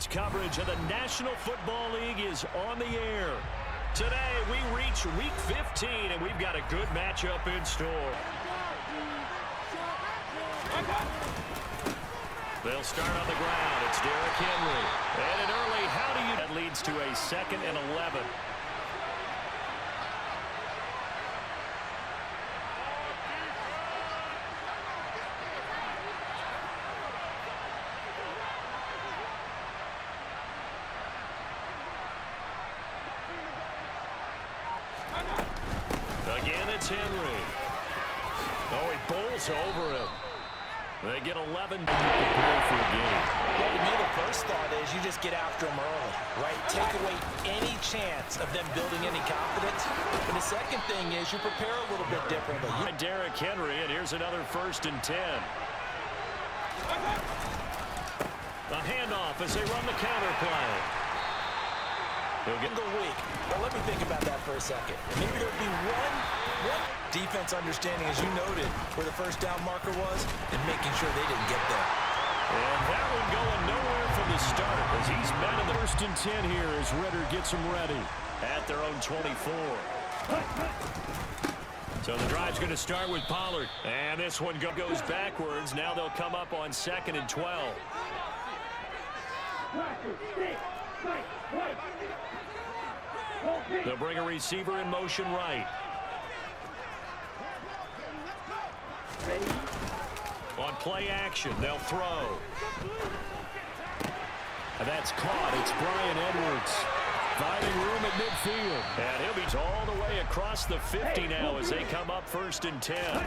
Sports coverage of the National Football League is on the air. Today, we reach Week 15, and we've got a good matchup in store. They'll start on the ground. It's Derrick Henry. And an early, how do you... That leads to a 2nd and 11. Again, it's Henry. Oh, he bowls over him. They get 11 to prepare for a game. Well, to me, the first thought is you just get after them early, right? Take away any chance of them building any confidence. And the second thing is you prepare a little bit differently. Derrick Henry, and here's another 1st and 10. A handoff as they run the counter play. He'll get the week. Well, let me think about that for a second. Maybe there'll be one defense understanding, as you noted, where the first down marker was, and making sure they didn't get there. And that one going nowhere from the start as he's met in the 1st and 10 here as Ritter gets them ready at their own 24. So the drive's going to start with Pollard. And this one goes backwards. Now they'll come up on 2nd and 12. They'll bring a receiver in motion right. On play action, they'll throw. And that's caught. It's Brian Edwards. Finding room at midfield. And he'll be all the way across the 50 now as they come up 1st and 10.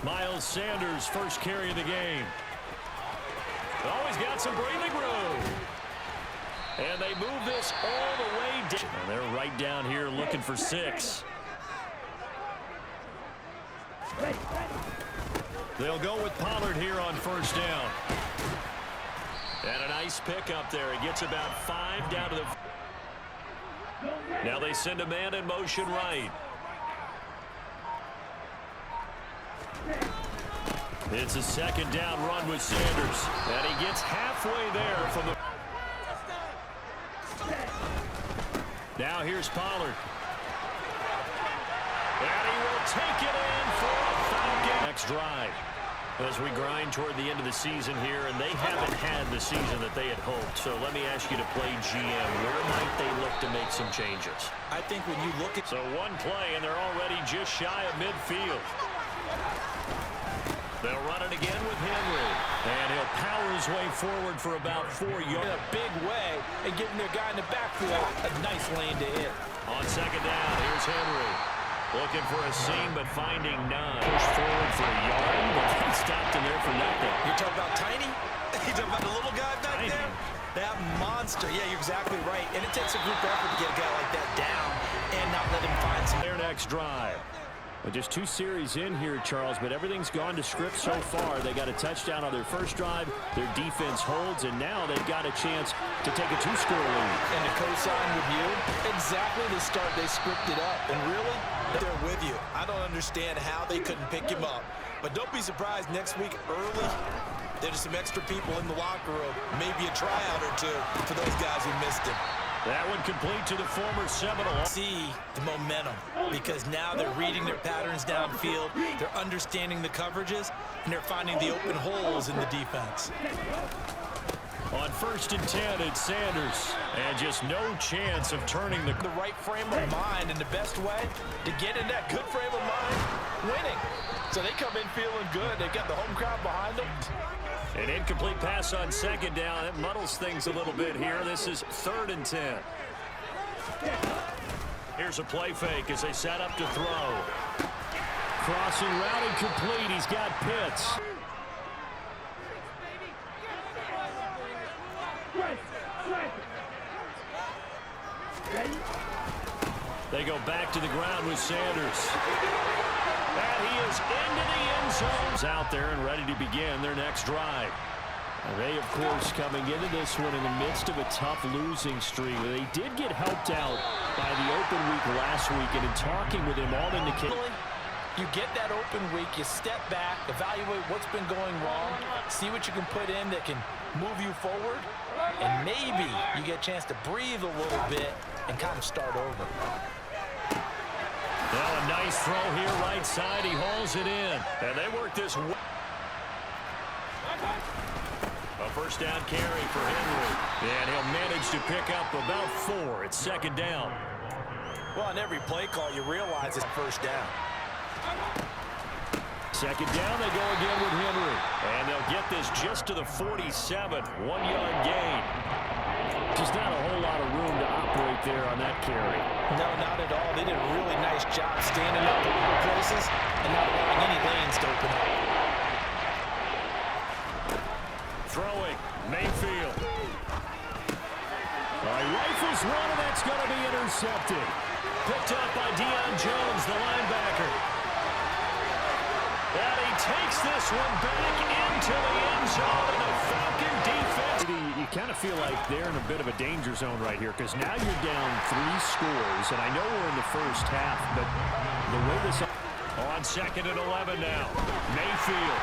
Miles Sanders, first carry of the game. Always got some breathing room. And they move this all the way down. And they're right down here looking for 6. They'll go with Pollard here on 1st down. And a nice pickup there. He gets about 5 down to the... Now they send a man in motion right. It's a 2nd down run with Sanders. And he gets halfway there from the... Now here's Pollard. And he will take it in for a Falcons. Next drive as we grind toward the end of the season here, and they haven't had the season that they had hoped. So let me ask you to play GM. Where might they look to make some changes? I think when you look at... So one play, and they're already just shy of midfield. They'll run it again with Henry. And he'll power his way forward for about 4 yards. In a big way, and giving their guy in the backfield a nice lane to hit. On 2nd down, here's Henry. Looking for a seam, but finding none. Push forward for a yard, but he stopped him there for nothing. You're talking about Tiny? You're talking about the little guy back Tiny. there? That monster. Yeah, you're exactly right. And it takes a group effort to get a guy like that down and not let him find some. Their next drive. Well, just 2 series in here, Charles, but everything's gone to script so far. They got a touchdown on their first drive. Their defense holds, and now they've got a chance to take a 2-score lead. And to co-sign with you, exactly the start they scripted up. And really, they're with you. I don't understand how they couldn't pick him up. But don't be surprised next week early, there's some extra people in the locker room. Maybe a tryout or 2 for those guys who missed him. That one complete to the former Seminole. See the momentum because now they're reading their patterns downfield, they're understanding the coverages, and they're finding the open holes in the defense. On 1st and 10, it's Sanders. And just no chance of turning the right frame of mind, and the best way to get in that good frame of mind, winning. So they come in feeling good. They've got the home crowd behind them. An incomplete pass on 2nd down. It muddles things a little bit here. This is 3rd and 10. Here's a play fake as they set up to throw. Crossing route incomplete. He's got Pitts. They go back to the ground with Sanders. And he is into the end zone. Out there and ready to begin their next drive. And they, of course, coming into this one in the midst of a tough losing streak. They did get helped out by the open week last week, and in talking with him, all indicated. You get that open week, you step back, evaluate what's been going wrong, see what you can put in that can move you forward, and maybe you get a chance to breathe a little bit and kind of start over. Well, a nice throw here, right side. He hauls it in. And they work this. A first down carry for Henry. And he'll manage to pick up about 4. It's second down. Well, on every play call, you realize it's first down. Second down, they go again with Henry. And they'll get this just to the 47. 1-yard gain. Just not a whole lot of room to operate there on that carry. No, not at all. They did a really nice job standing up in other places and not allowing any lanes to open up. Throwing, Mayfield. He rifles one, and that's going to be intercepted. Picked up by Deion Jones, the linebacker. And he takes this one back into the end zone, and the Falcon defense. You kind of feel like they're in a bit of a danger zone right here, because now you're down 3 scores, and I know we're in the first half, but the way this... On second and 11 now, Mayfield.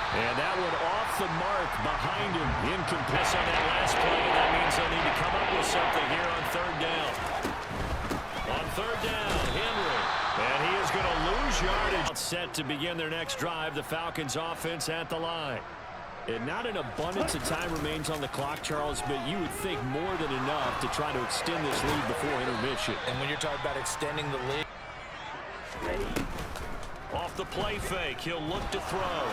And that one off the mark behind him. Incomplete on that last play, and that means they'll need to come up with something here on third down. On third down, Henry. And he is going to lose yardage. Set to begin their next drive, the Falcons offense at the line. And not an abundance of time remains on the clock, Charles, but you would think more than enough to try to extend this lead before intermission. And when you're talking about extending the lead. Off the play fake, he'll look to throw.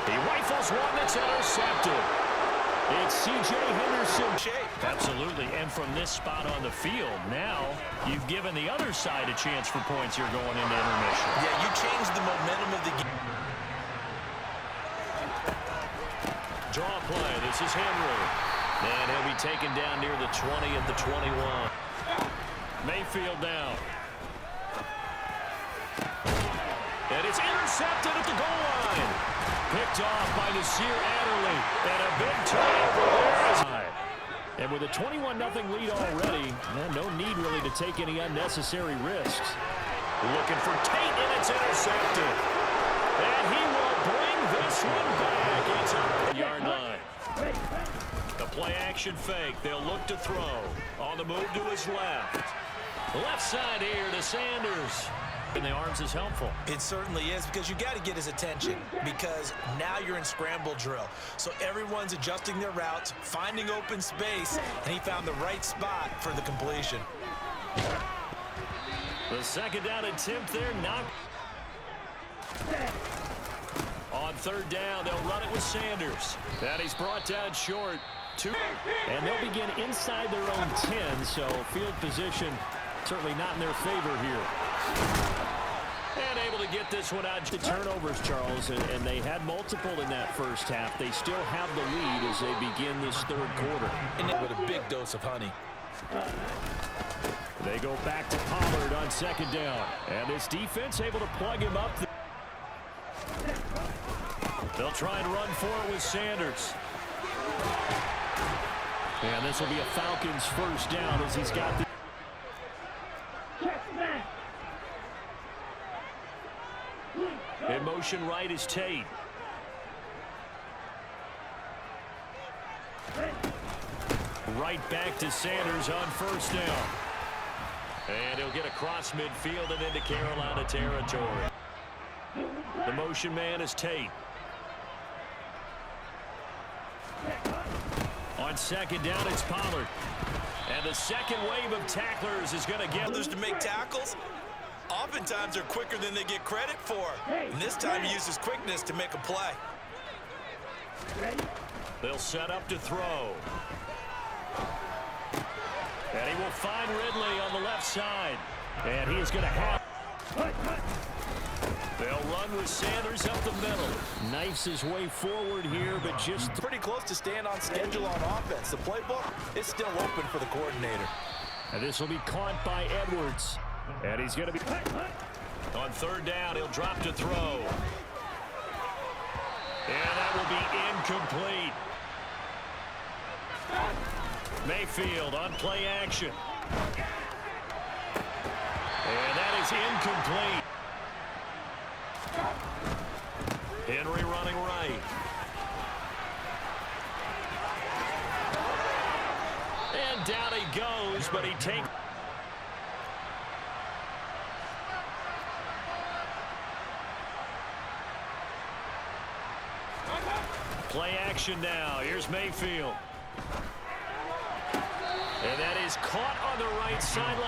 He rifles one that's intercepted. It's C.J. Henderson. Absolutely, and from this spot on the field, now you've given the other side a chance for points here going into intermission. Yeah, you changed the momentum of the game. Draw play, this is Henry. And he'll be taken down near the 20 at the 21. Mayfield down. And it's intercepted at the goal line. Picked off by Nasir Adderley. And a big turnover there. And with a 21-0 lead already, no need really to take any unnecessary risks. Looking for Tate, and it's intercepted. And he will bring this one back. It's up the yard line. The play-action fake. They'll look to throw. On the move to his left. Left side here to Sanders. In the arms is helpful. It certainly is, because you got to get his attention, because now you're in scramble drill. So everyone's adjusting their routes, finding open space, and he found the right spot for the completion. The second down attempt there, not. On third down, they'll run it with Sanders. And he's brought down short. And they'll begin inside their own 10, so field position certainly not in their favor here. And able to get this one out. The turnovers, Charles, and they had multiple in that first half. They still have the lead as they begin this third quarter. And with a big dose of honey. They go back to Pollard on second down. And this defense able to plug him up. They'll try and run for it with Sanders. And this will be a Falcons first down as he's got the... In motion right is Tate. Right back to Sanders on first down. And he'll get across midfield and into Carolina territory. The motion man is Tate. On second down, it's Pollard. And the second wave of tacklers is going to get... Others to make tackles, oftentimes they're quicker than they get credit for. And this time he uses quickness to make a play. They'll set up to throw. And he will find Ridley on the left side. And he is going to have... They'll run with Sanders up the middle. Knifes his way forward here, but just... Pretty close to staying on schedule on offense. The playbook is still open for the coordinator. And this will be caught by Edwards. And he's going to be... On third down, he'll drop to throw. And that will be incomplete. Mayfield on play action. And that is is incomplete. Henry running right. And down he goes, but he takes... Play action now. Here's Mayfield. And that is caught on the right sideline.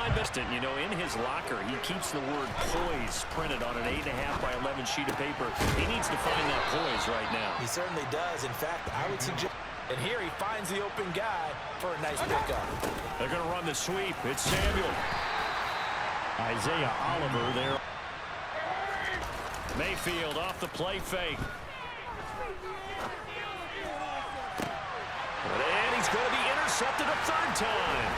You know, in his locker, he keeps the word poise printed on an 8.5 by 11 sheet of paper. He needs to find that poise right now. He certainly does. In fact, I would suggest... And here he finds the open guy for a nice pickup. They're going to run the sweep. It's Samuel. Isaiah Oliver there. Mayfield off the play fake. And he's going to be intercepted a third time.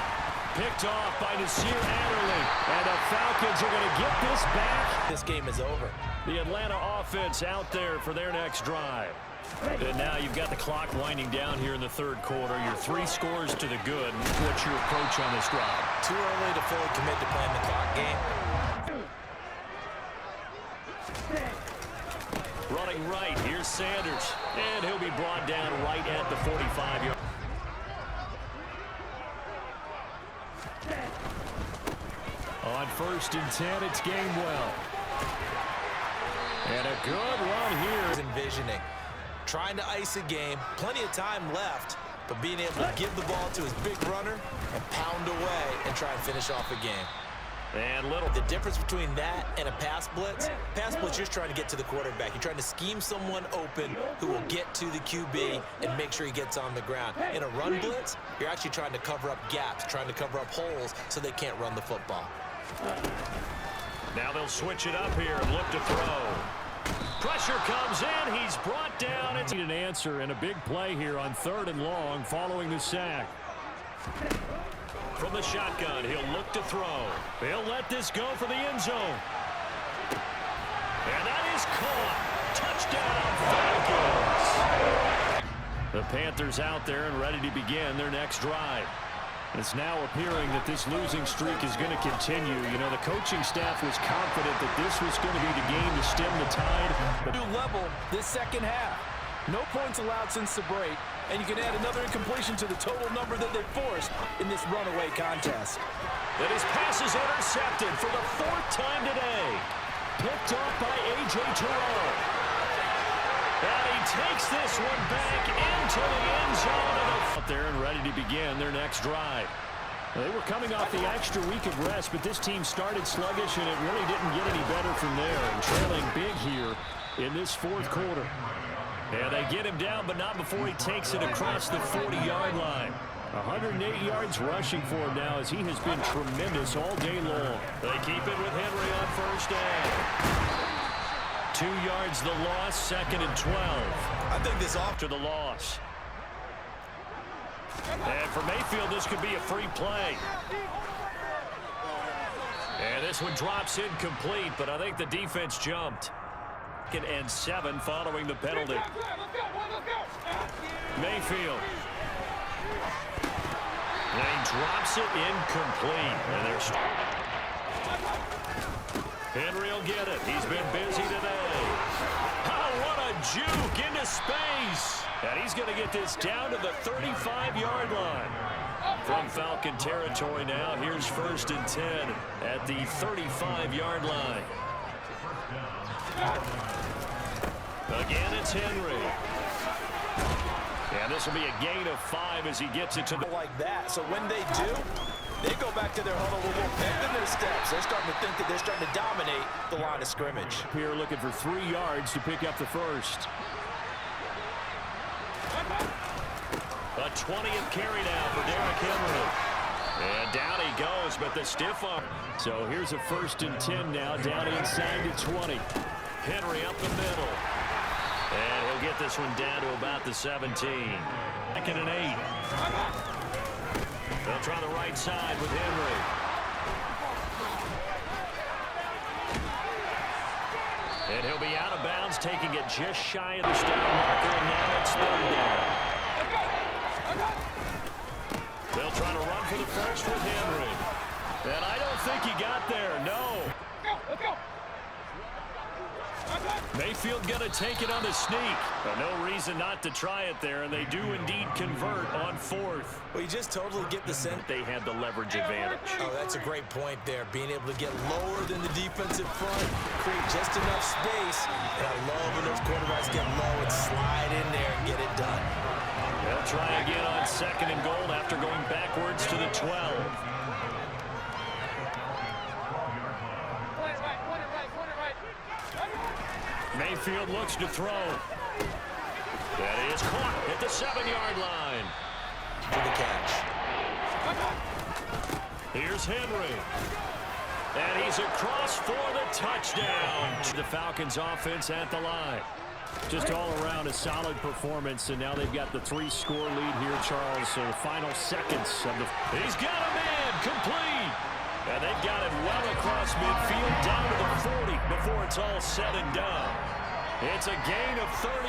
Picked off by Nasir Adderley. And the Falcons are going to get this back. This game is over. The Atlanta offense out there for their next drive. And now you've got the clock winding down here in the third quarter. Your 3 scores to the good. What's your approach on this drive? Too early to fully commit to playing the clock game. Running right, here's Sanders. And he'll be brought down right at the 45-yard. On 1st and 10, it's Gainwell. And a good run here. He's envisioning. Trying to ice a game. Plenty of time left. But being able to give the ball to his big runner and pound away and try and finish off a game. And the difference between that and a pass blitz, you're trying to get to the quarterback. You're trying to scheme someone open who will get to the QB and make sure he gets on the ground. In a run blitz, you're actually trying to cover up gaps, trying to cover up holes so they can't run the football. Now they'll switch it up here and look to throw. Pressure comes in. He's brought down. It's an answer and a big play here on 3rd and long following the sack. From the shotgun, he'll look to throw. He'll let this go for the end zone. And that is caught. Touchdown, Falcons. The Panthers out there and ready to begin their next drive. It's now appearing that this losing streak is going to continue. You know, the coaching staff was confident that this was going to be the game to stem the tide. But new level this second half. No points allowed since the break, and you can add another incompletion to the total number that they forced in this runaway contest. And his pass is intercepted for the 4th time today. Picked off by A.J. Terrell. And he takes this one back into the end zone. Out there and ready to begin their next drive. They were coming off the extra week of rest, but this team started sluggish, and it really didn't get any better from there. And trailing big here in this 4th quarter. And they get him down, but not before he takes it across the 40-yard line. 108 yards rushing for him now as he has been tremendous all day long. They keep it with Henry on 1st down. 2 yards the loss, 2nd and 12. I think this off to the loss. And for Mayfield, this could be a free play. And this one drops incomplete, but I think the defense jumped. 2nd and 7 following the penalty. Mayfield. And he drops it incomplete. And there's Henry will get it. He's been busy today. Oh, what a juke into space. And he's going to get this down to the 35-yard line. From Falcon territory now, here's 1st and 10 at the 35-yard line. Again, it's Henry. And this will be a gain of 5 as he gets it to the... Like that. So when they do, they go back to their huddle with a pep in their steps. They're starting to think that they're starting to dominate the line of scrimmage. Here looking for 3 yards to pick up the first. A 20th carry now for Derrick Henry. And down he goes, but the stiff arm. So here's a 1st and 10 now, down inside the 20. Henry up the middle. And he'll get this one down to about the 17. 2nd and 8. They'll try the right side with Henry. And he'll be out of bounds, taking it just shy of the start marker, and now it's 3rd down. They'll try to run for the first with Henry. And I don't think he got there, no. Mayfield going to take it on the sneak. But no reason not to try it there, and they do indeed convert on fourth. Well, you just totally get the sense They had the leverage advantage. Oh, that's a great point there. Being able to get lower than the defensive front, create just enough space. And I love when those quarterbacks get low and slide in there and get it done. They'll try again on 2nd and goal after going backwards to the 12. Mayfield looks to throw. That is caught at the 7-yard line. For the catch. Here's Henry. And he's across for the touchdown. The Falcons offense at the line. Just all around a solid performance, and now they've got the 3-score lead here, Charles. So the final seconds of the... He's got a man complete. And they've got it well across midfield down to the 40 before it's all said and done. It's a gain of 35.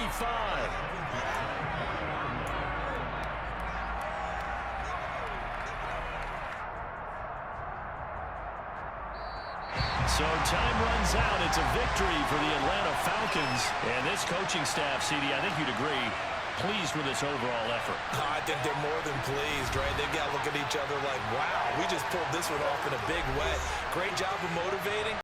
So time runs out. It's a victory for the Atlanta Falcons. And this coaching staff, CD, I think you'd agree, pleased with this overall effort. I think they're more than pleased, right? They've got to look at each other like, wow, we just pulled this one off in a big way. Great job of motivating.